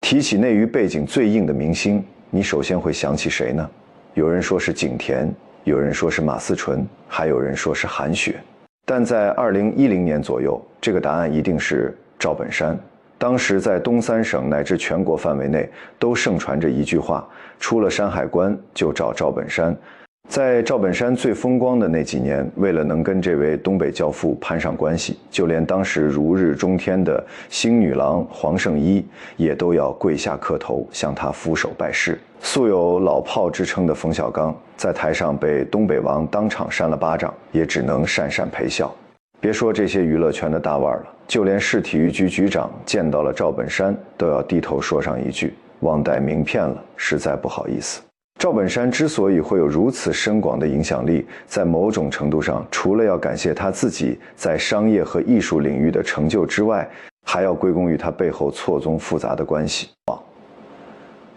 提起内娱背景最硬的明星，你首先会想起谁呢？有人说是景甜，有人说是马思纯，还有人说是韩雪。但在2010年左右，这个答案一定是赵本山。当时在东三省乃至全国范围内都盛传着一句话：出了山海关就找赵本山。在赵本山最风光的那几年，为了能跟这位东北教父攀上关系，就连当时如日中天的星女郎黄圣依也都要跪下磕头向他俯首拜师。素有老炮之称的冯小刚在台上被东北王当场扇了巴掌，也只能讪讪陪笑。别说这些娱乐圈的大腕了，就连市体育局局长见到了赵本山都要低头说上一句：忘带名片了，实在不好意思。赵本山之所以会有如此深广的影响力，在某种程度上，除了要感谢他自己在商业和艺术领域的成就之外，还要归功于他背后错综复杂的关系。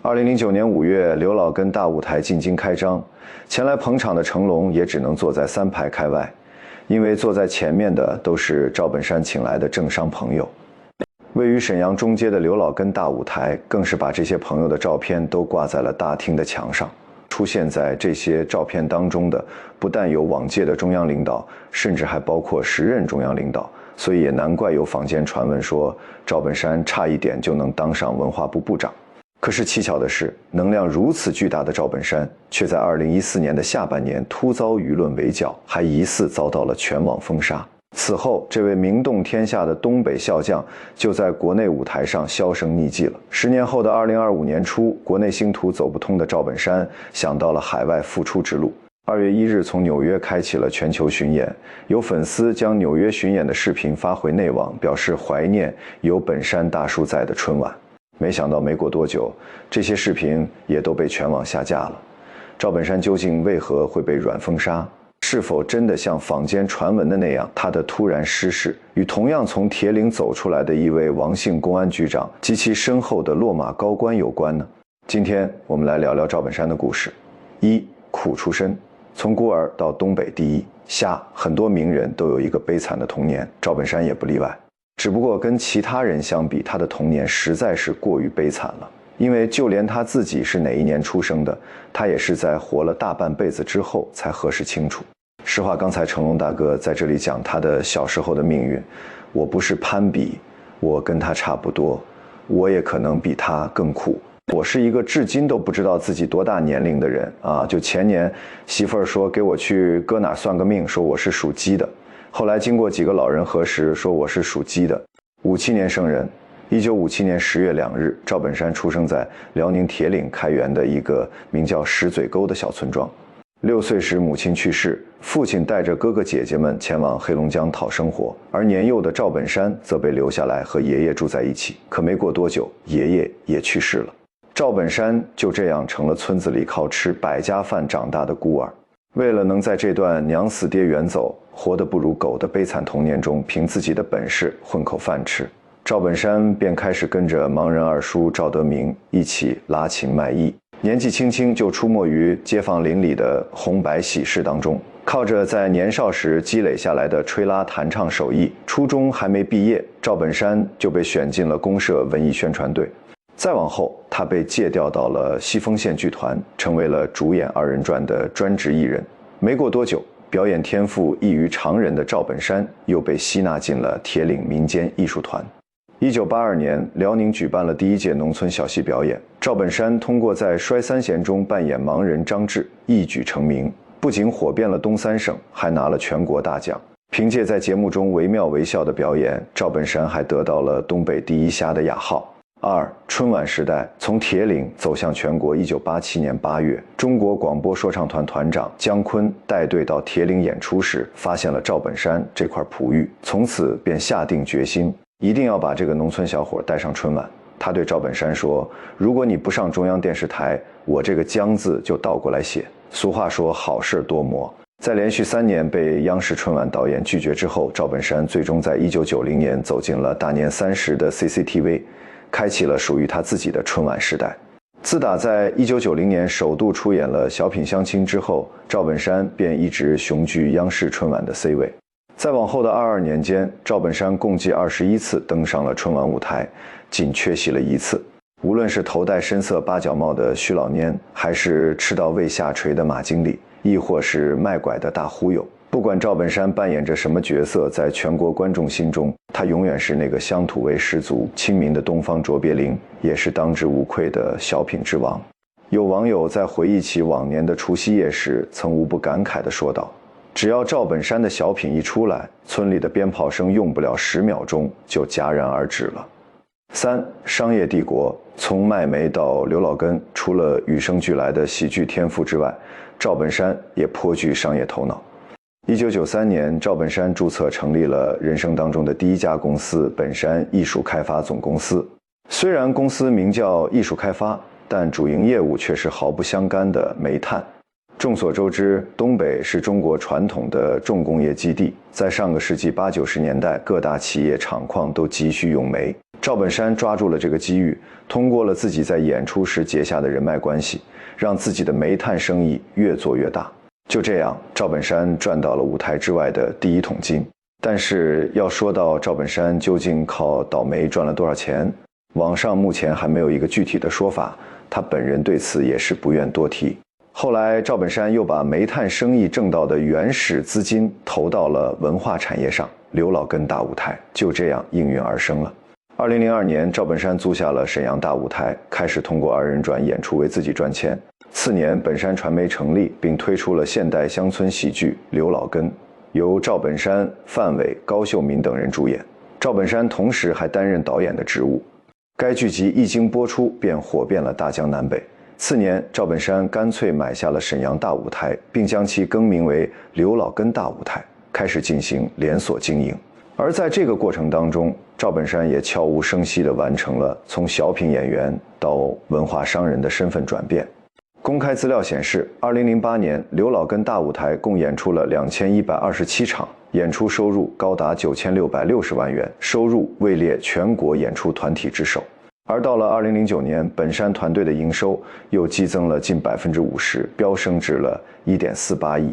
2009年5月，刘老根大舞台进京开张，前来捧场的成龙也只能坐在3排开外，因为坐在前面的都是赵本山请来的政商朋友。位于沈阳中街的刘老根大舞台，更是把这些朋友的照片都挂在了大厅的墙上。出现在这些照片当中的，不但有往届的中央领导，甚至还包括时任中央领导，所以也难怪有坊间传闻说赵本山差一点就能当上文化部部长。可是蹊跷的是，能量如此巨大的赵本山，却在2014年的下半年突遭舆论围剿，还疑似遭到了全网封杀。此后，这位名动天下的东北笑将就在国内舞台上销声匿迹了。10年后的2025年初，国内星途走不通的赵本山想到了海外复出之路。2月1日从纽约开启了全球巡演，有粉丝将纽约巡演的视频发回内网，表示怀念有本山大叔在的春晚。没想到没过多久，这些视频也都被全网下架了。赵本山究竟为何会被软封杀？是否真的像坊间传闻的那样，他的突然失势与同样从铁岭走出来的一位王姓公安局长及其身后的落马高官有关呢？今天我们来聊聊赵本山的故事。苦出身，从孤儿到东北第一。很多名人都有一个悲惨的童年，赵本山也不例外。只不过跟其他人相比，他的童年实在是过于悲惨了。因为就连他自己是哪一年出生的，他也是在活了大半辈子之后才核实清楚。实话，刚才成龙大哥在这里讲他的小时候的命运，我不是攀比，我跟他差不多，我也可能比他更苦。我是一个至今都不知道自己多大年龄的人啊！就前年媳妇儿说给我去搁哪算个命，说我是属鸡的。后来经过几个老人核实，说我是属鸡的。57年生人，1957年10月2日，赵本山出生在辽宁铁岭开原的一个名叫石嘴沟的小村庄。6岁时母亲去世，父亲带着哥哥姐姐们前往黑龙江讨生活，而年幼的赵本山则被留下来和爷爷住在一起。可没过多久，爷爷也去世了。赵本山就这样成了村子里靠吃百家饭长大的孤儿。为了能在这段娘死爹远走、活得不如狗的悲惨童年中凭自己的本事混口饭吃，赵本山便开始跟着盲人二叔赵德明一起拉琴卖艺。年纪轻轻就出没于街坊邻里的红白喜事当中，靠着在年少时积累下来的吹拉弹唱手艺，初中还没毕业，赵本山就被选进了公社文艺宣传队。再往后，他被借调到了西丰县剧团，成为了主演2人转的专职艺人。没过多久，表演天赋异于常人的赵本山又被吸纳进了铁岭民间艺术团。1982年，辽宁举办了第1届农村小戏表演，赵本山通过在《摔三弦》中扮演盲人张志，一举成名，不仅火遍了东三省，还拿了全国大奖。凭借在节目中惟妙惟肖的表演，赵本山还得到了东北第一侠的雅号。春晚时代从铁岭走向全国。1987年8月，中国广播说唱团团长姜昆带队到铁岭演出时，发现了赵本山这块璞玉，从此便下定决心，一定要把这个农村小伙带上春晚。他对赵本山说：“如果你不上中央电视台，我这个姜字就倒过来写。”俗话说好事多磨。在连续3年被央视春晚导演拒绝之后，赵本山最终在1990年走进了大年30的 CCTV。开启了属于他自己的春晚时代。自打在1990年首度出演了《小品相亲》之后，赵本山便一直雄居央视春晚的 C 位。再往后的22年间，赵本山共计21次登上了春晚舞台，仅缺席了1次。无论是头戴深色八角帽的徐老蔫，还是吃到胃下垂的马经理，亦或是卖拐的大忽悠，不管赵本山扮演着什么角色，在全国观众心中，他永远是那个乡土味十足、亲民的东方卓别林，也是当之无愧的小品之王。有网友在回忆起往年的除夕夜时，曾无不感慨地说道：“只要赵本山的小品一出来，村里的鞭炮声用不了10秒钟就戛然而止了。”三、商业帝国。从麦梅到刘老根，除了与生俱来的喜剧天赋之外，赵本山也颇具商业头脑。1993年，赵本山注册成立了人生当中的第一家公司——本山艺术开发总公司。虽然公司名叫艺术开发，但主营业务却是毫不相干的煤炭。众所周知，东北是中国传统的重工业基地，在上个世纪80、90年代，各大企业厂矿都急需用煤。赵本山抓住了这个机遇，通过了自己在演出时结下的人脉关系，让自己的煤炭生意越做越大。就这样，赵本山赚到了舞台之外的第一桶金。但是要说到赵本山究竟靠倒霉赚了多少钱，网上目前还没有一个具体的说法，他本人对此也是不愿多提。后来赵本山又把煤炭生意挣到的原始资金投到了文化产业上，刘老根大舞台就这样应运而生了。2002年，赵本山租下了沈阳大舞台，开始通过2人转演出为自己赚钱。次年，本山传媒成立，并推出了现代乡村喜剧《刘老根》，由赵本山、范伟、高秀敏等人主演。赵本山同时还担任导演的职务。该剧集一经播出，便火遍了大江南北。次年，赵本山干脆买下了沈阳大舞台，并将其更名为刘老根大舞台，开始进行连锁经营。而在这个过程当中，赵本山也悄无声息地完成了从小品演员到文化商人的身份转变。公开资料显示，2008年刘老根大舞台共演出了2127场，演出收入高达9660万元，收入位列全国演出团体之首。而到了2009年，本山团队的营收又激增了近50%，飙升至了1.48亿，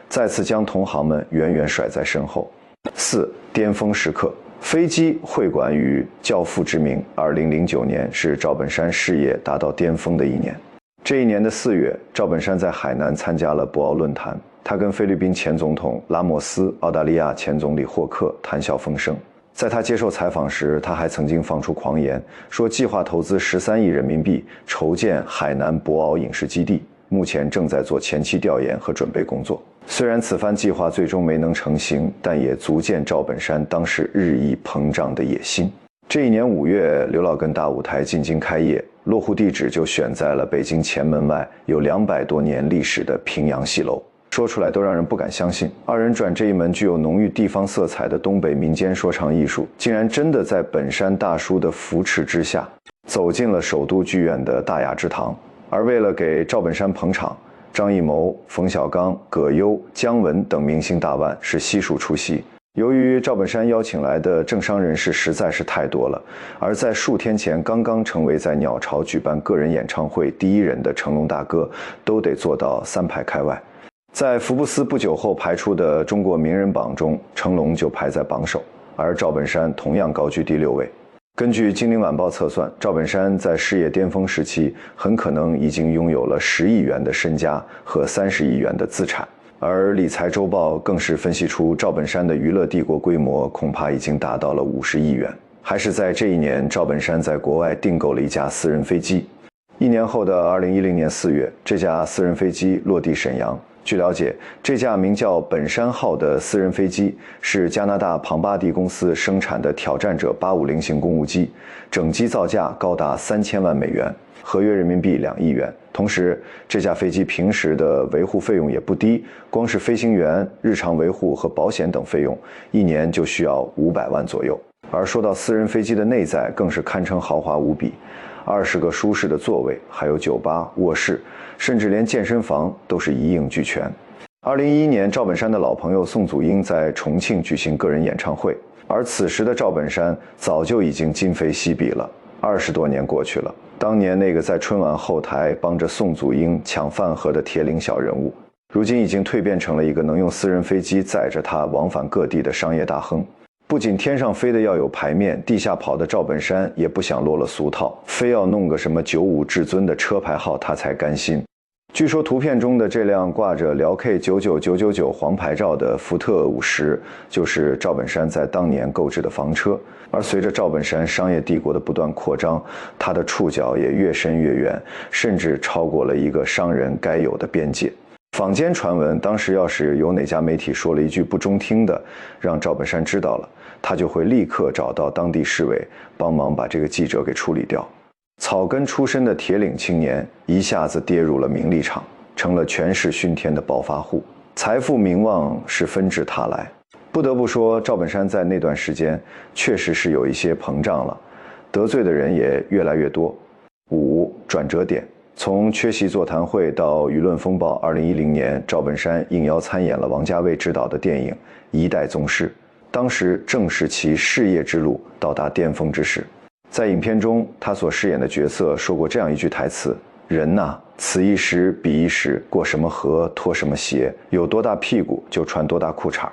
再次将同行们远远甩在身后。4. 巅峰时刻。飞机会馆与教父之名，2009年是赵本山事业达到巅峰的一年。这一年的4月，赵本山在海南参加了博鳌论坛，他跟菲律宾前总统拉莫斯、澳大利亚前总理霍克谈笑风生。在他接受采访时，他还曾经放出狂言，说计划投资13亿人民币筹建海南博鳌影视基地，目前正在做前期调研和准备工作。虽然此番计划最终没能成行，但也足见赵本山当时日益膨胀的野心。这一年5月，刘老根大舞台进京开业，落户地址就选在了北京前门外有200多年历史的平阳戏楼。说出来都让人不敢相信，2人转这一门具有浓郁地方色彩的东北民间说唱艺术，竟然真的在本山大叔的扶持之下，走进了首都剧院的大雅之堂。而为了给赵本山捧场，张艺谋、冯小刚、葛优、姜文等明星大腕是悉数出席。由于赵本山邀请来的政商人士实在是太多了，而在数天前刚刚成为在鸟巢举办个人演唱会第一人的成龙大哥，都得坐到3排开外。在福布斯不久后排出的中国名人榜中，成龙就排在榜首，而赵本山同样高居第6位。根据《金陵晚报》测算，赵本山在事业巅峰时期很可能已经拥有了10亿元的身家和30亿元的资产，而理财周报更是分析出赵本山的娱乐帝国规模恐怕已经达到了50亿元。还是在这一年，赵本山在国外订购了一架私人飞机。1年后的2010年4月，这架私人飞机落地沈阳。据了解，这架名叫本山号的私人飞机是加拿大庞巴迪公司生产的挑战者850型公务机，整机造价高达3000万美元，合约人民币2亿元。同时，这架飞机平时的维护费用也不低，光是飞行员、日常维护和保险等费用，一年就需要500万左右。而说到私人飞机的内在，更是堪称豪华无比，20个舒适的座位，还有酒吧、卧室，甚至连健身房都是一应俱全。2011年，赵本山的老朋友宋祖英在重庆举行个人演唱会，而此时的赵本山早就已经今非昔比了。20多年过去了，当年那个在春晚后台帮着宋祖英抢饭盒的铁岭小人物，如今已经蜕变成了一个能用私人飞机载着他往返各地的商业大亨。不仅天上飞的要有牌面，地下跑的赵本山也不想落了俗套，非要弄个什么95至尊的车牌号他才甘心。据说图片中的这辆挂着辽 K99999黄牌照的福特50，就是赵本山在当年购置的房车。而随着赵本山商业帝国的不断扩张，他的触角也越伸越远，甚至超过了一个商人该有的边界。坊间传闻，当时要是有哪家媒体说了一句不中听的，让赵本山知道了，他就会立刻找到当地市委帮忙把这个记者给处理掉。草根出身的铁岭青年一下子跌入了名利场，成了权势熏天的暴发户，财富名望是纷至沓来。不得不说，赵本山在那段时间确实是有一些膨胀了，得罪的人也越来越多。5. 转折点，从缺席座谈会到舆论风暴，2010年，赵本山应邀参演了王家卫执导的电影《一代宗师》，当时正是其事业之路到达巅峰之时。在影片中，他所饰演的角色说过这样一句台词：“人呐，此一时彼一时，过什么河脱什么鞋，有多大屁股就穿多大裤衩。”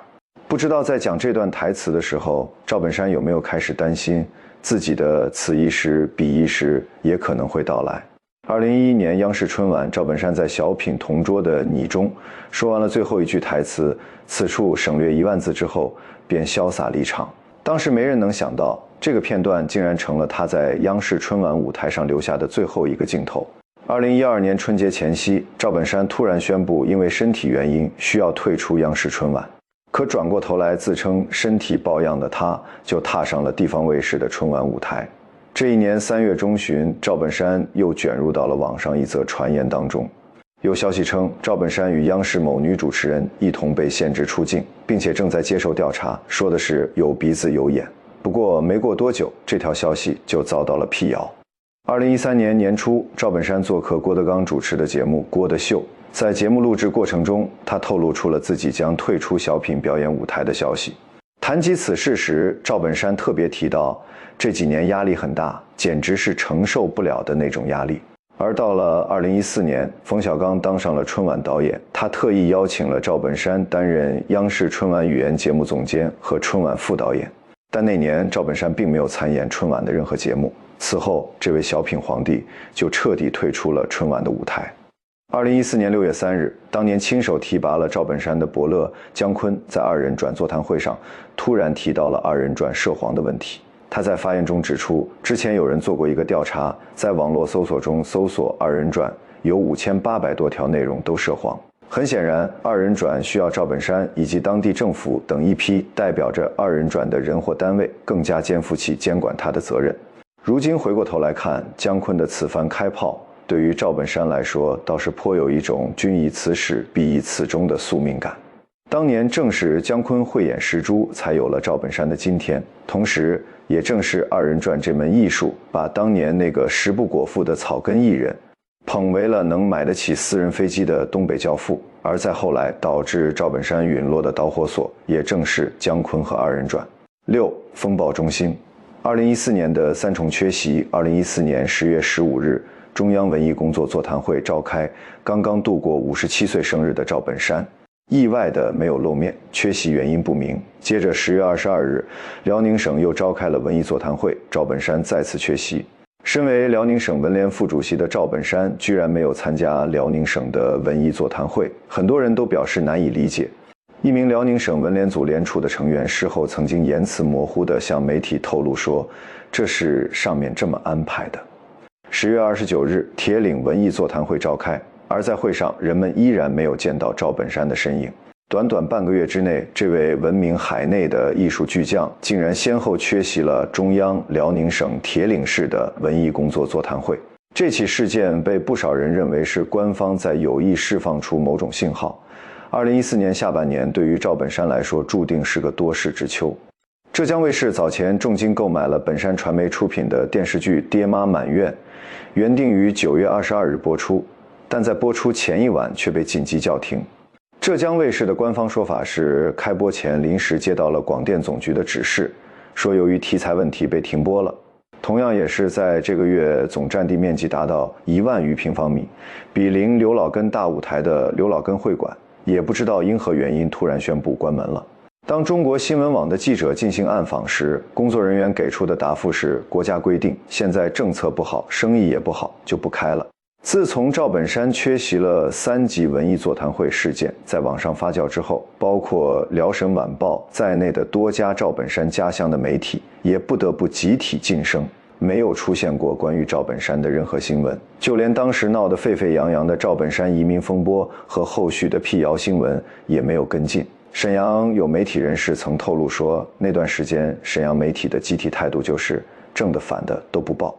不知道在讲这段台词的时候，赵本山有没有开始担心自己的此一时彼一时也可能会到来。2011年央视春晚，赵本山在小品同桌的你中说完了最后一句台词，此处省略1万字之后，便潇洒离场。当时没人能想到，这个片段竟然成了他在央视春晚舞台上留下的最后一个镜头。2012年春节前夕，赵本山突然宣布，因为身体原因需要退出央视春晚。可转过头来自称身体抱恙的他，就踏上了地方卫视的春晚舞台。这一年3月中旬，赵本山又卷入到了网上一则传言当中。有消息称，赵本山与央视某女主持人一同被限制出境，并且正在接受调查，说的是有鼻子有眼。不过没过多久，这条消息就遭到了辟谣。2013年年初，赵本山做客郭德纲主持的节目《郭德秀》，在节目录制过程中，他透露出了自己将退出小品表演舞台的消息。谈及此事时，赵本山特别提到，这几年压力很大，简直是承受不了的那种压力。而到了2014年，冯小刚当上了春晚导演，他特意邀请了赵本山担任央视春晚语言节目总监和春晚副导演。但那年赵本山并没有参演春晚的任何节目，此后这位小品皇帝就彻底退出了春晚的舞台。2014年6月3日，当年亲手提拔了赵本山的伯乐姜昆在二人转座谈会上突然提到了二人转涉黄的问题。他在发言中指出，之前有人做过一个调查，在网络搜索中搜索二人转，有5800多条内容都涉黄。很显然，二人转需要赵本山以及当地政府等一批代表着二人转的人或单位更加肩负起监管他的责任。如今回过头来看，姜昆的此番开炮，对于赵本山来说倒是颇有一种君以此始必以此终的宿命感。当年正是姜昆慧眼识珠，才有了赵本山的今天，同时也正是二人转这门艺术，把当年那个食不果腹的草根艺人捧为了能买得起私人飞机的东北教父，而在后来导致赵本山陨落的导火索，也正是姜昆和二人转。6. 风暴中兴。2014年的3重缺席，2014年10月15日，中央文艺工作座谈会召开，刚刚度过57岁生日的赵本山意外的没有露面，缺席原因不明。接着10月22日，辽宁省又召开了文艺座谈会，赵本山再次缺席。身为辽宁省文联副主席的赵本山居然没有参加辽宁省的文艺座谈会，很多人都表示难以理解。一名辽宁省文联组联处的成员事后曾经言辞模糊地向媒体透露说，这是上面这么安排的。10月29日，铁岭文艺座谈会召开，而在会上，人们依然没有见到赵本山的身影。短短半个月之内，这位闻名海内的艺术巨匠竟然先后缺席了中央、辽宁省铁岭市的文艺工作座谈会。这起事件被不少人认为是官方在有意释放出某种信号。2014年下半年对于赵本山来说注定是个多事之秋。浙江卫视早前重金购买了本山传媒出品的电视剧《爹妈满院》，原定于9月22日播出，但在播出前一晚却被紧急叫停。浙江卫视的官方说法是，开播前临时接到了广电总局的指示，说由于题材问题被停播了。同样也是在这个月，总占地面积达到1万余平方米，比邻刘老根大舞台的刘老根会馆，也不知道因何原因突然宣布关门了。当中国新闻网的记者进行暗访时，工作人员给出的答复是：国家规定，现在政策不好，生意也不好，就不开了。自从赵本山缺席了3级文艺座谈会事件在网上发酵之后，包括辽沈晚报在内的多家赵本山家乡的媒体也不得不集体噤声，没有出现过关于赵本山的任何新闻。就连当时闹得沸沸扬扬的赵本山移民风波和后续的辟谣新闻也没有跟进。沈阳有媒体人士曾透露说，那段时间沈阳媒体的集体态度就是正的反的都不报。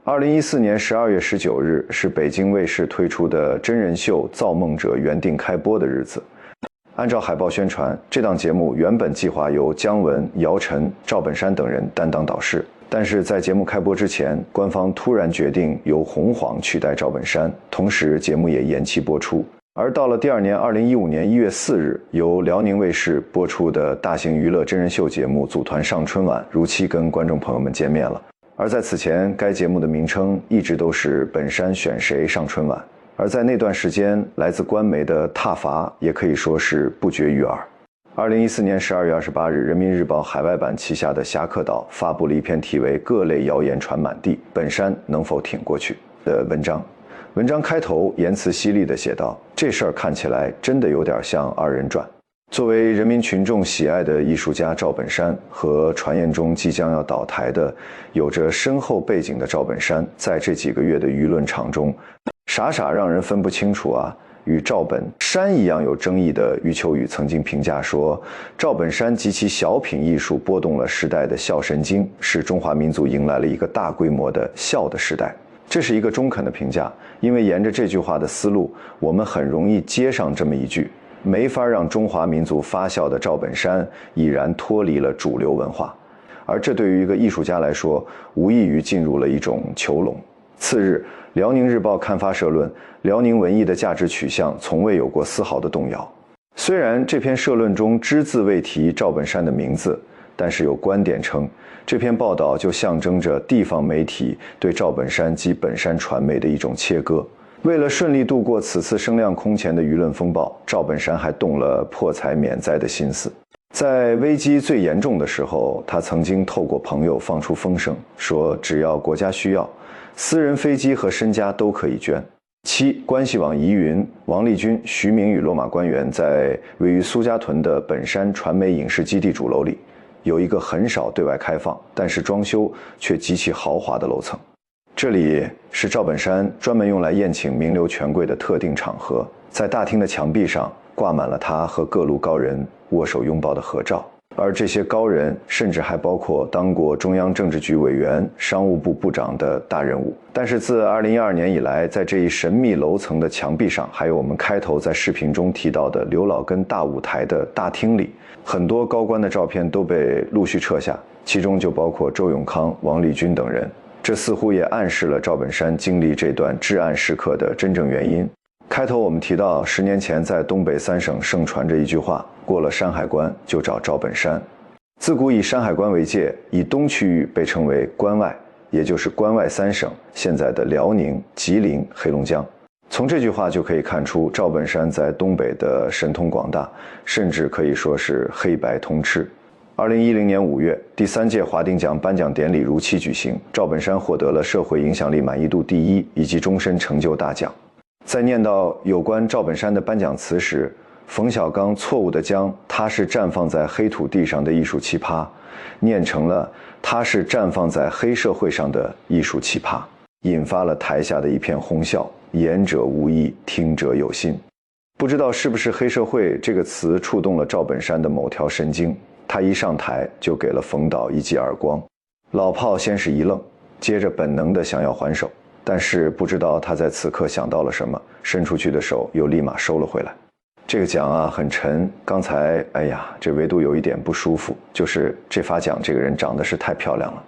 2014年12月19日是北京卫视推出的真人秀《造梦者》原定开播的日子。按照海报宣传，这档节目原本计划由姜文、姚晨、赵本山等人担当导师，但是在节目开播之前，官方突然决定由洪晃取代赵本山，同时节目也延期播出。而到了第二年2015年1月4日，由辽宁卫视播出的大型娱乐真人秀节目《组团上春晚》如期跟观众朋友们见面了。而在此前，该节目的名称一直都是本山选谁上春晚。而在那段时间，来自官媒的挞伐也可以说是不绝于耳。2014年12月28日，人民日报海外版旗下的侠客岛发布了一篇题为《各类谣言传满地，本山能否挺过去》的文章。文章开头言辞犀利地写道：“这事儿看起来真的有点像2人转。”作为人民群众喜爱的艺术家赵本山和传言中即将要倒台的有着深厚背景的赵本山，在这几个月的舆论场中，傻让人分不清楚啊。与赵本山一样有争议的余秋雨曾经评价说，赵本山及其小品艺术拨动了时代的笑神经，使中华民族迎来了一个大规模的笑的时代。这是一个中肯的评价，因为沿着这句话的思路，我们很容易接上这么一句：没法让中华民族发笑的赵本山已然脱离了主流文化，而这对于一个艺术家来说，无异于进入了一种囚笼。次日，辽宁日报刊发社论：辽宁文艺的价值取向从未有过丝毫的动摇。虽然这篇社论中只字未提赵本山的名字，但是有观点称，这篇报道就象征着地方媒体对赵本山及本山传媒的一种切割。为了顺利度过此次声量空前的舆论风暴，赵本山还动了破财免灾的心思。在危机最严重的时候，他曾经透过朋友放出风声，说只要国家需要，私人飞机和身家都可以捐。关系网疑云，王立军、徐明与落马官员在位于苏家屯的本山传媒影视基地主楼里，有一个很少对外开放，但是装修却极其豪华的楼层。这里是赵本山专门用来宴请名流权贵的特定场合，在大厅的墙壁上挂满了他和各路高人握手拥抱的合照，而这些高人甚至还包括当过中央政治局委员、商务部部长的大人物。但是自2012年以来，在这一神秘楼层的墙壁上，还有我们开头在视频中提到的刘老根大舞台的大厅里，很多高官的照片都被陆续撤下，其中就包括周永康、王立军等人。这似乎也暗示了赵本山经历这段至暗时刻的真正原因。开头我们提到，10年前在东北3省盛传着一句话：过了山海关就找赵本山。自古以山海关为界，以东区域被称为关外，也就是关外3省，现在的辽宁、吉林、黑龙江。从这句话就可以看出，赵本山在东北的神通广大，甚至可以说是黑白通吃。2010年5月，第3届华鼎奖颁奖典礼如期举行，赵本山获得了社会影响力满意度第1以及终身成就大奖。在念到有关赵本山的颁奖词时，冯小刚错误地将他是绽放在黑土地上的艺术奇葩念成了他是绽放在黑社会上的艺术奇葩，引发了台下的一片哄笑，言者无意，听者有心。不知道是不是黑社会这个词触动了赵本山的某条神经，他一上台就给了冯导一记耳光。老炮先是一愣，接着本能的想要还手，但是不知道他在此刻想到了什么，伸出去的手又立马收了回来。这个奖啊很沉，刚才这唯独有一点不舒服，就是这发奖这个人长得是太漂亮了，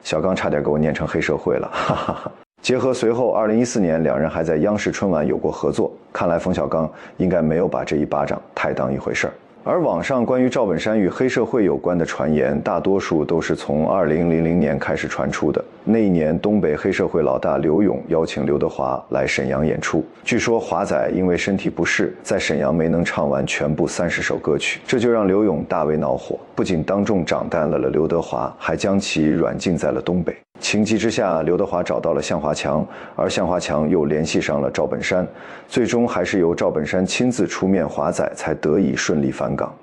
小刚差点给我念成黑社会了，哈哈哈。结合随后2014年两人还在央视春晚有过合作，看来冯小刚应该没有把这一巴掌太当一回事儿。而网上关于赵本山与黑社会有关的传言，大多数都是从2000年开始传出的。那一年，东北黑社会老大刘勇邀请刘德华来沈阳演出，据说华仔因为身体不适，在沈阳没能唱完全部30首歌曲，这就让刘勇大为恼火，不仅当众掌弹了刘德华，还将其软禁在了东北。情急之下，刘德华找到了向华强，而向华强又联系上了赵本山，最终还是由赵本山亲自出面华仔，才得以顺利返港。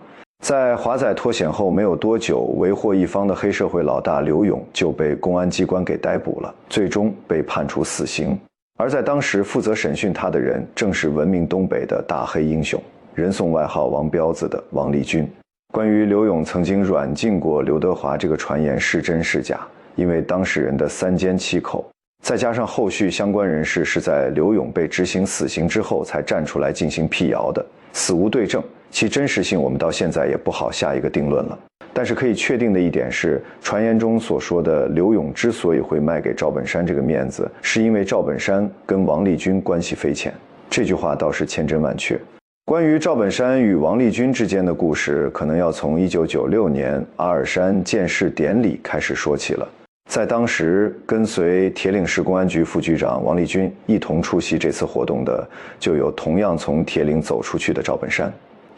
在华仔脱险后没有多久，为祸一方的黑社会老大刘勇就被公安机关给逮捕了，最终被判处死刑。而在当时负责审讯他的人，正是闻名东北的大黑英雄，人送外号王彪子的王立军。关于刘勇曾经软禁过刘德华这个传言是真是假，因为当事人的3缄其口，再加上后续相关人士是在刘勇被执行死刑之后才站出来进行辟谣的，死无对证，其真实性我们到现在也不好下一个定论了。但是可以确定的一点是，传言中所说的刘勇之所以会卖给赵本山这个面子，是因为赵本山跟王立军关系匪浅，这句话倒是千真万确。关于赵本山与王立军之间的故事，可能要从1996年阿尔山建市典礼开始说起了。在当时，跟随铁岭市公安局副局长王立军一同出席这次活动的，就有同样从铁岭走出去的赵本山。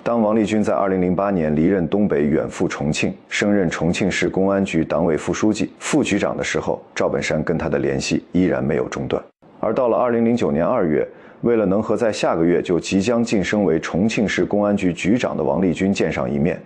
当王立军在2008年离任东北，远赴重庆，升任重庆市公安局党委副书记、副局长的时候，赵本山跟他的联系依然没有中断。而到了2009年2月，为了能和在下个月就即将晋升为重庆市公安局局长的王立军见上一面，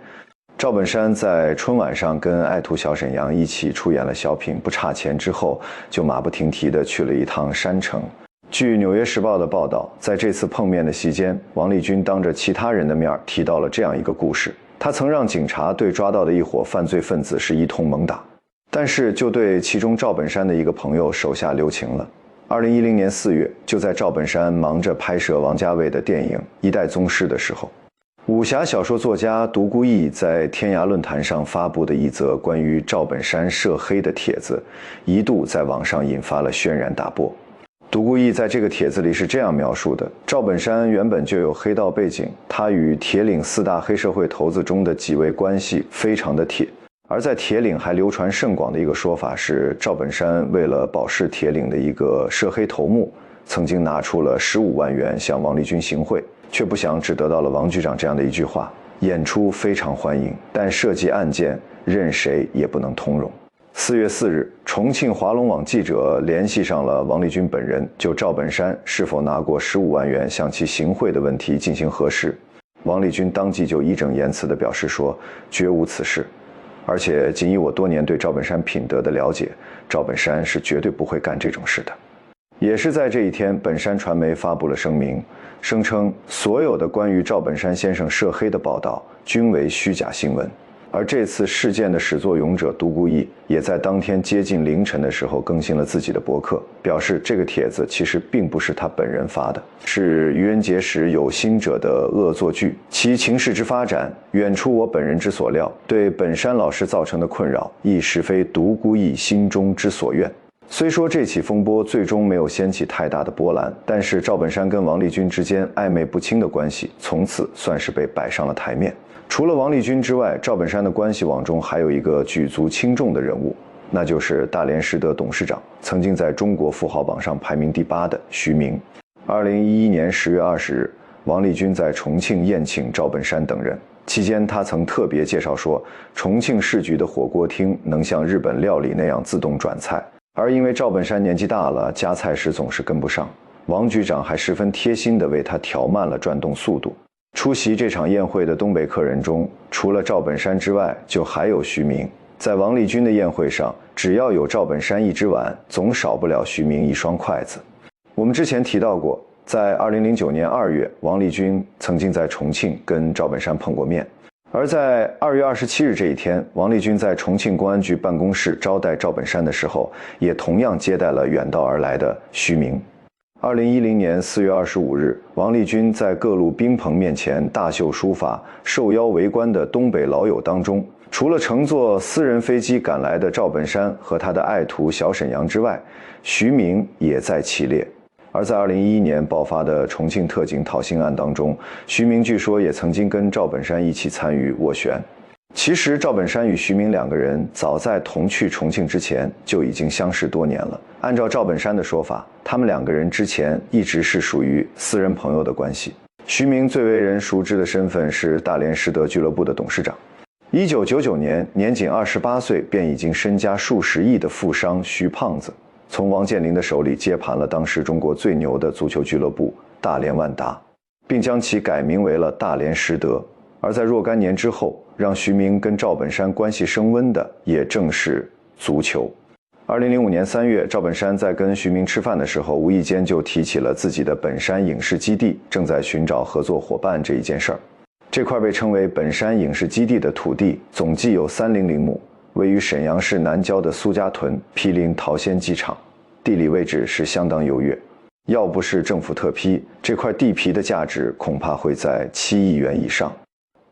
赵本山在春晚上跟爱徒小沈阳一起出演了小品《不差钱》之后，就马不停蹄地去了一趟山城。据《纽约时报》的报道，在这次碰面的席间，王立军当着其他人的面提到了这样一个故事：他曾让警察对抓到的一伙犯罪分子是一通猛打，但是就对其中赵本山的一个朋友手下留情了。2010年4月，就在赵本山忙着拍摄王家卫的电影《一代宗师》的时候，武侠小说作家独孤义在天涯论坛上发布的一则关于赵本山涉黑的帖子，一度在网上引发了轩然大波。独孤义在这个帖子里是这样描述的：赵本山原本就有黑道背景，他与铁岭4大黑社会头子中的几位关系非常的铁。而在铁岭还流传甚广的一个说法是，赵本山为了保释铁岭的一个涉黑头目，曾经拿出了15万元向王立军行贿，却不想只得到了王局长这样的一句话：演出非常欢迎，但涉及案件，任谁也不能通融。4月4日，重庆华龙网记者联系上了王立军本人，就赵本山是否拿过15万元向其行贿的问题进行核实。王立军当即就义正言辞地表示说，绝无此事。而且仅以我多年对赵本山品德的了解，赵本山是绝对不会干这种事的。也是在这一天，本山传媒发布了声明，声称所有的关于赵本山先生涉黑的报道均为虚假新闻。而这次事件的始作俑者独孤义也在当天接近凌晨的时候更新了自己的博客，表示这个帖子其实并不是他本人发的，是愚人节时有心者的恶作剧，其情势之发展远出我本人之所料，对本山老师造成的困扰亦实非独孤义心中之所愿。虽说这起风波最终没有掀起太大的波澜，但是赵本山跟王立军之间暧昧不清的关系从此算是被摆上了台面。除了王立军之外，赵本山的关系网中还有一个举足轻重的人物，那就是大连实德董事长，曾经在中国富豪榜上排名第8的徐明。2011年10月20日，王立军在重庆宴请赵本山等人，期间他曾特别介绍说，重庆市局的火锅厅能像日本料理那样自动转菜，而因为赵本山年纪大了，夹菜时总是跟不上，王局长还十分贴心地为他调慢了转动速度。出席这场宴会的东北客人中，除了赵本山之外，就还有徐明。在王立军的宴会上，只要有赵本山一只碗，总少不了徐明一双筷子。我们之前提到过，在2009年2月，王立军曾经在重庆跟赵本山碰过面。而在2月27日这一天，王立军在重庆公安局办公室招待赵本山的时候，也同样接待了远道而来的徐明。2010年4月25日，王立军在各路宾朋面前大秀书法，受邀围观的东北老友当中，除了乘坐私人飞机赶来的赵本山和他的爱徒小沈阳之外，徐明也在其列。而在2011年爆发的重庆特警讨薪案当中，徐明据说也曾经跟赵本山一起参与斡旋。其实赵本山与徐明两个人早在同去重庆之前就已经相识多年了。按照赵本山的说法，他们两个人之前一直是属于私人朋友的关系。徐明最为人熟知的身份是大连实德俱乐部的董事长。1999年，年仅28岁便已经身家数十亿的富商徐胖子，从王健林的手里接盘了当时中国最牛的足球俱乐部大连万达，并将其改名为了大连实德。而在若干年之后，让徐明跟赵本山关系升温的也正是足球。2005年3月，赵本山在跟徐明吃饭的时候，无意间就提起了自己的本山影视基地正在寻找合作伙伴这一件事儿。这块被称为本山影视基地的土地总计有300亩，位于沈阳市南郊的苏家屯，毗邻桃仙机场，地理位置是相当优越。要不是政府特批，这块地皮的价值恐怕会在7亿元以上。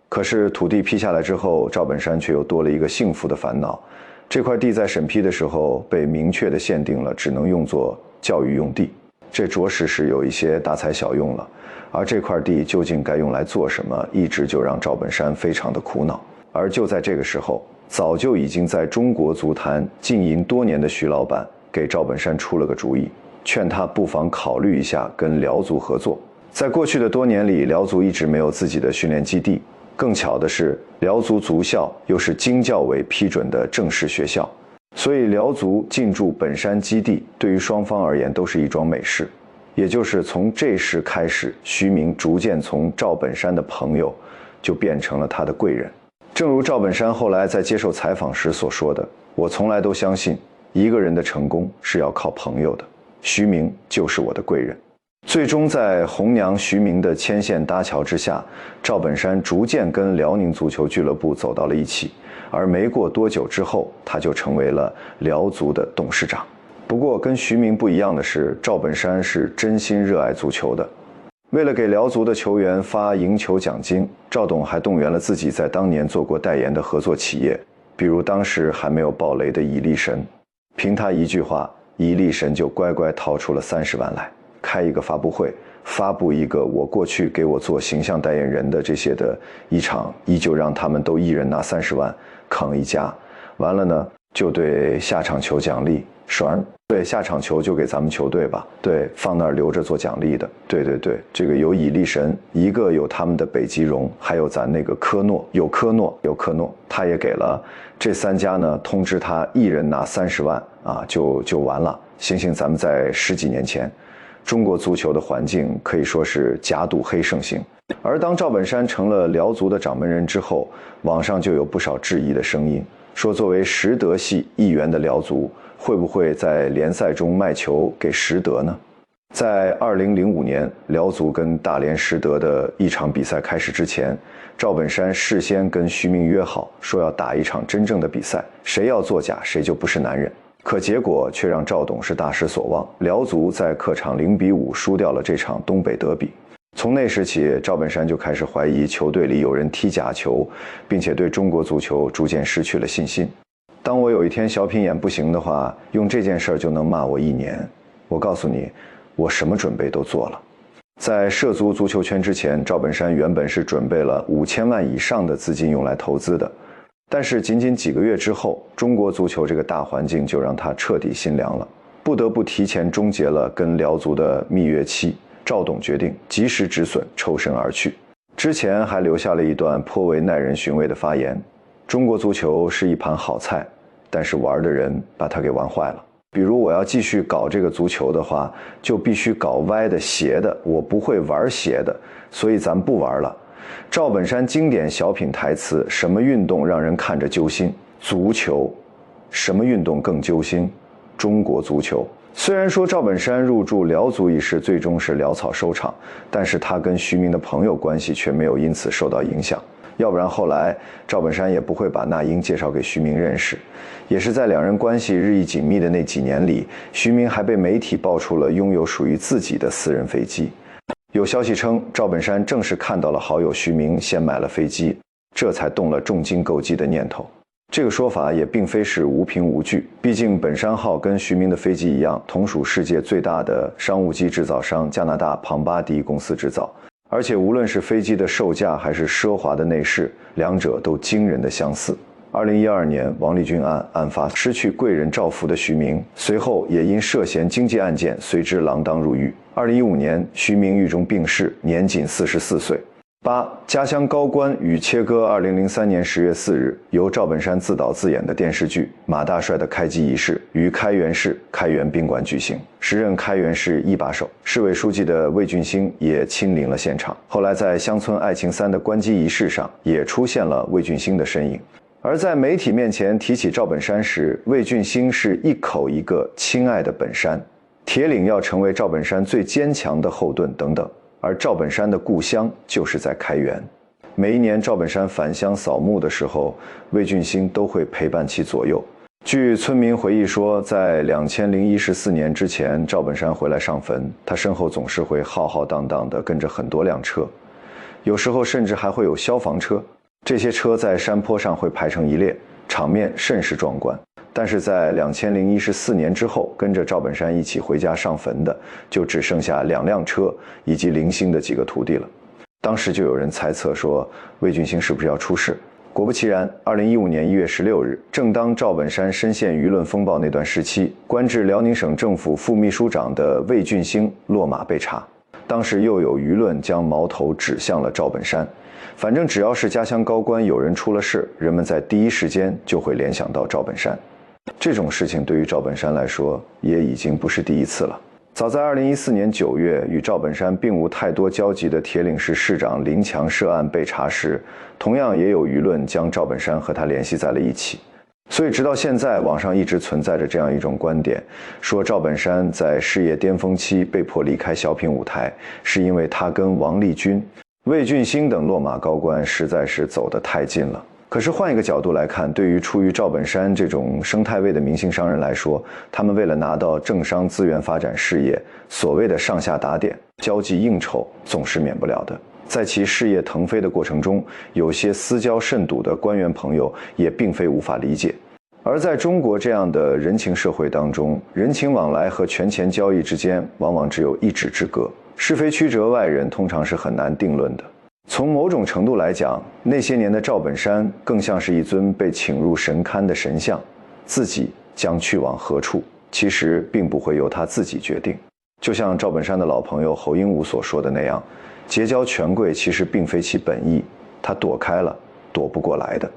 可是土地批下来之后，赵本山却又多了一个幸福的烦恼。这块地在审批的时候被明确的限定了只能用作教育用地，这着实是有一些大材小用了。而这块地究竟该用来做什么，一直就让赵本山非常的苦恼。而就在这个时候，早就已经在中国足坛经营多年的徐老板给赵本山出了个主意，劝他不妨考虑一下跟辽足合作。在过去的多年里，辽足一直没有自己的训练基地。更巧的是，辽足足校又是经教委批准的正式学校，所以辽足进驻本山基地对于双方而言都是一桩美事。也就是从这时开始，徐明逐渐从赵本山的朋友就变成了他的贵人。正如赵本山后来在接受采访时所说的，我从来都相信一个人的成功是要靠朋友的，徐明就是我的贵人。最终在红娘徐明的牵线搭桥之下，赵本山逐渐跟辽宁足球俱乐部走到了一起，而没过多久之后，他就成为了辽足的董事长。不过跟徐明不一样的是，赵本山是真心热爱足球的。为了给辽足的球员发赢球奖金，赵董还动员了自己在当年做过代言的合作企业，比如当时还没有爆雷的蚁力神，凭他一句话，蚁力神就乖乖掏出了30万来，开一个发布会，发布一个我过去给我做形象代言人的这些的一场，依旧让他们都一人拿30万扛一家。完了呢，就对下场球奖励爽，对下场球就给咱们球队吧，对，放那儿留着做奖励的。对，这个有蚁力神，一个有他们的北极绒，还有咱那个科诺，有科诺，他也给了这3家呢，通知他一人拿30万啊，就完了。行，咱们在10几年前，中国足球的环境可以说是假赌黑盛行。而当赵本山成了辽足的掌门人之后，网上就有不少质疑的声音，说作为实德系一员的辽足，会不会在联赛中卖球给实德呢？在2005年，辽足跟大连实德的一场比赛开始之前，赵本山事先跟徐明约好，说要打一场真正的比赛，谁要作假，谁就不是男人。可结果却让赵董是大失所望，辽足在客场0-5输掉了这场东北德比。从那时起，赵本山就开始怀疑球队里有人踢假球，并且对中国足球逐渐失去了信心。当我有一天小品演不行的话，用这件事就能骂我1年。我告诉你，我什么准备都做了。在涉足足球圈之前，赵本山原本是准备了5000万以上的资金用来投资的。但是仅仅几个月之后，中国足球这个大环境就让他彻底心凉了，不得不提前终结了跟辽足的蜜月期。赵董决定及时止损，抽身而去。之前还留下了一段颇为耐人寻味的发言：中国足球是一盘好菜，但是玩的人把它给玩坏了。比如我要继续搞这个足球的话，就必须搞歪的斜的，我不会玩斜的，所以咱不玩了。赵本山经典小品台词：什么运动让人看着揪心？足球。什么运动更揪心？中国足球。虽然说赵本山入驻辽足一事最终是潦草收场，但是他跟徐明的朋友关系却没有因此受到影响。要不然后来赵本山也不会把那英介绍给徐明认识。也是在两人关系日益紧密的那几年里，徐明还被媒体爆出了拥有属于自己的私人飞机。有消息称，赵本山正是看到了好友徐明先买了飞机，这才动了重金购机的念头。这个说法也并非是无凭无据，毕竟本山号跟徐明的飞机一样，同属世界最大的商务机制造商加拿大庞巴迪公司制造，而且无论是飞机的售价还是奢华的内饰，两者都惊人的相似。2012年王立军案发，失去贵人照拂的徐明，随后也因涉嫌经济案件随之锒铛入狱。2015年，徐明狱中病逝，年仅44岁。8. 家乡高官与切割。2003年10月4日，由赵本山自导自演的电视剧《马大帅》的开机仪式于开元市开元宾馆举行，时任开元市一把手、市委书记的魏俊兴也亲临了现场。后来在《乡村爱情3》的关机仪式上，也出现了魏俊兴的身影。而在媒体面前提起赵本山时，魏俊兴是一口一个亲爱的本山，铁岭要成为赵本山最坚强的后盾等等。而赵本山的故乡就是在开元，每一年赵本山返乡扫墓的时候，魏俊兴都会陪伴其左右。据村民回忆说，在2014年之前，赵本山回来上坟，他身后总是会浩浩荡荡地跟着很多辆车，有时候甚至还会有消防车。这些车在山坡上会排成一列，场面甚是壮观。但是在2014年之后，跟着赵本山一起回家上坟的，就只剩下2辆车以及零星的几个徒弟了。当时就有人猜测说，魏俊兴是不是要出事？果不其然，2015年1月16日，正当赵本山深陷舆论风暴那段时期，官至辽宁省政府副秘书长的魏俊兴落马被查。当时又有舆论将矛头指向了赵本山。反正只要是家乡高官有人出了事，人们在第一时间就会联想到赵本山。这种事情对于赵本山来说也已经不是第一次了。早在2014年9月，与赵本山并无太多交集的铁岭市市长林强涉案被查时，同样也有舆论将赵本山和他联系在了一起。所以直到现在，网上一直存在着这样一种观点，说赵本山在事业巅峰期被迫离开小品舞台，是因为他跟王立军、魏俊兴等落马高官实在是走得太近了。可是换一个角度来看，对于出于赵本山这种生态位的明星商人来说，他们为了拿到政商资源发展事业，所谓的上下打点、交际应酬总是免不了的。在其事业腾飞的过程中，有些私交甚笃的官员朋友也并非无法理解。而在中国这样的人情社会当中，人情往来和权钱交易之间往往只有一指之隔，是非曲折外人通常是很难定论的。从某种程度来讲，那些年的赵本山更像是一尊被请入神龛的神像，自己将去往何处，其实并不会由他自己决定。就像赵本山的老朋友侯鹦鹉所说的那样，结交权贵其实并非其本意，他躲开了，躲不过来的。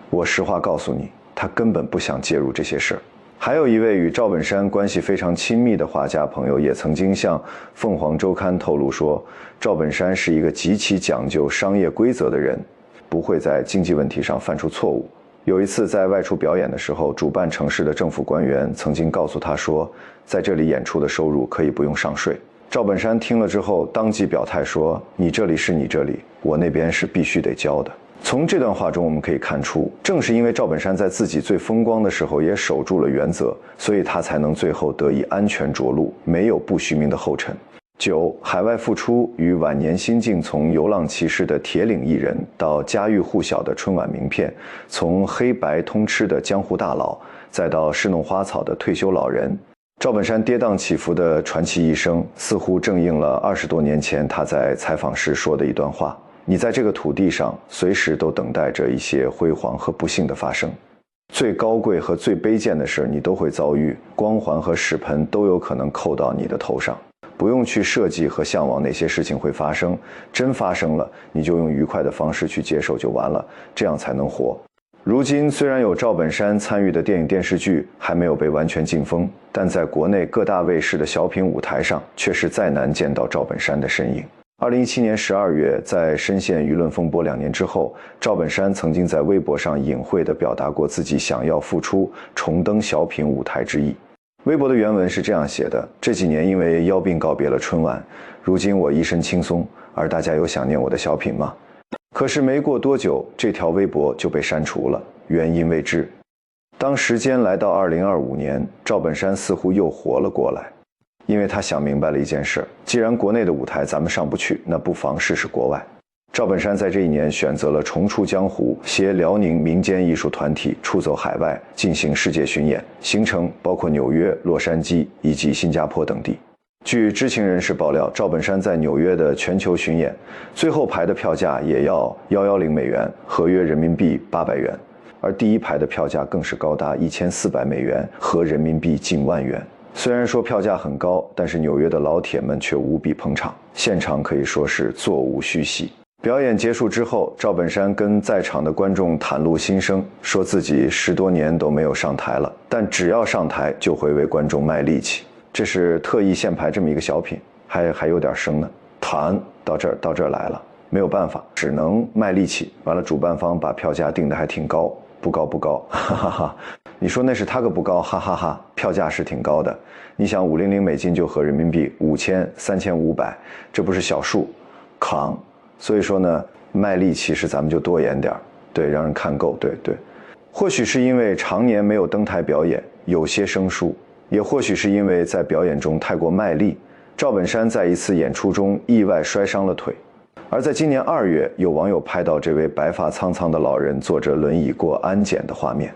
我实话告诉你，他根本不想介入这些事儿。还有一位与赵本山关系非常亲密的画家朋友，也曾经向凤凰周刊透露说，赵本山是一个极其讲究商业规则的人，不会在经济问题上犯出错误。有一次在外出表演的时候，主办城市的政府官员曾经告诉他说，在这里演出的收入可以不用上税。赵本山听了之后当即表态说，你这里是你这里，我那边是必须得交的。从这段话中我们可以看出，正是因为赵本山在自己最风光的时候也守住了原则，所以他才能最后得以安全着陆，没有步徐明的后尘。9. 海外复出与晚年心境，从游浪骑士的铁岭艺人到家喻户晓的春晚名片，从黑白通吃的江湖大佬，再到侍弄花草的退休老人，赵本山跌宕起伏的传奇一生，似乎正应了20多年前他在采访时说的一段话：你在这个土地上，随时都等待着一些辉煌和不幸的发生。最高贵和最卑贱的事你都会遭遇，光环和屎盆都有可能扣到你的头上。不用去设计和向往哪些事情会发生，真发生了，你就用愉快的方式去接受就完了，这样才能活。如今虽然有赵本山参与的电影电视剧还没有被完全禁封，但在国内各大卫视的小品舞台上却是再难见到赵本山的身影。2017年12月，在深陷舆论风波2年之后，赵本山曾经在微博上隐晦地表达过自己想要复出重登小品舞台之意。微博的原文是这样写的：这几年因为腰病告别了春晚，如今我一身轻松，而大家有想念我的小品吗？可是没过多久，这条微博就被删除了，原因未知。当时间来到2025年，赵本山似乎又活了过来，因为他想明白了一件事，既然国内的舞台咱们上不去，那不妨试试国外。赵本山在这一年选择了重出江湖，携辽宁民间艺术团体出走海外，进行世界巡演，行程包括纽约、洛杉矶以及新加坡等地。据知情人士爆料，赵本山在纽约的全球巡演，最后排的票价也要110美元，合约人民币800元，而第一排的票价更是高达1400美元，合人民币近万元。虽然说票价很高，但是纽约的老铁们却无比捧场，现场可以说是座无虚席。表演结束之后，赵本山跟在场的观众袒露心声，说自己10多年都没有上台了，但只要上台就会为观众卖力气。这是特意现排这么一个小品，还有点生呢。团到这儿来了，没有办法，只能卖力气。完了，主办方把票价定得还挺高，不高，哈哈哈。你说那是他个不高，哈哈哈，票价是挺高的。你想500美金就合人民币5000、3500，这不是小数，扛。所以说呢，卖力其实咱们就多演点，对，让人看够，对。或许是因为常年没有登台表演，有些生疏，也或许是因为在表演中太过卖力，赵本山在一次演出中意外摔伤了腿。而在今年2月，有网友拍到这位白发苍苍的老人坐着轮椅过安检的画面。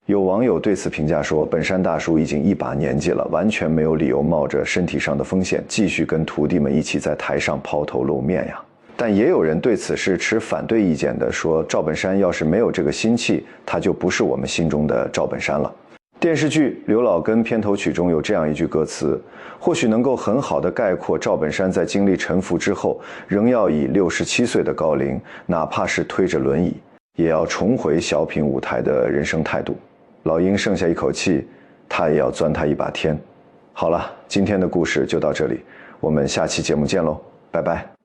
有网友对此评价说，本山大叔已经一把年纪了，完全没有理由冒着身体上的风险继续跟徒弟们一起在台上抛头露面呀。但也有人对此是持反对意见的，说赵本山要是没有这个心气，他就不是我们心中的赵本山了。电视剧《刘老根》片头曲中有这样一句歌词，或许能够很好的概括赵本山在经历沉浮之后，仍要以67岁的高龄，哪怕是推着轮椅，也要重回小品舞台的人生态度。老鹰剩下一口气，他也要钻他一把天。好了，今天的故事就到这里，我们下期节目见喽，拜拜。